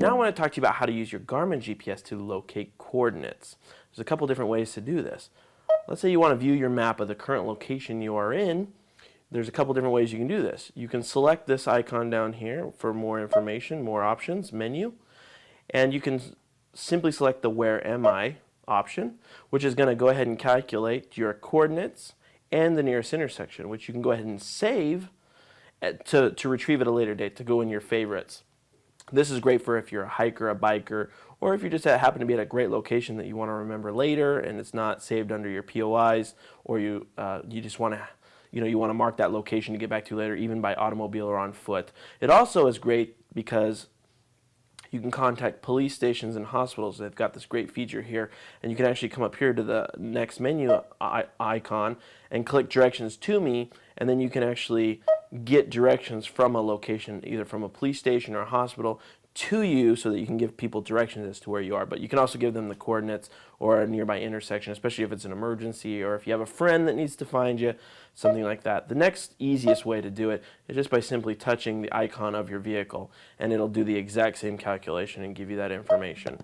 Now I want to talk to you about how to use your Garmin GPS to locate coordinates. There's a couple different ways to do this. Let's say you want to view your map of the current location you are in. There's a couple different ways you can do this. You can select this icon down here for more information, more options, menu, and you can simply select the Where Am I option, which is going to go ahead and calculate your coordinates and the nearest intersection, which you can go ahead and save to retrieve at a later date, to go in your favorites. This is great for if you're a hiker, a biker, or if you just happen to be at a great location that you want to remember later and it's not saved under your POIs, or you just want to you want to mark that location to get back to later, even by automobile or on foot. It also is great because you can contact police stations and hospitals. They've got this great feature here, and you can actually come up here to the next menu icon and click directions to me, and then you can actually get directions from a location, either from a police station or a hospital, to you, so that you can give people directions as to where you are. But you can also give them the coordinates or a nearby intersection, especially if it's an emergency or if you have a friend that needs to find you, something like that. The next easiest way to do it is just by simply touching the icon of your vehicle, and it'll do the exact same calculation and give you that information.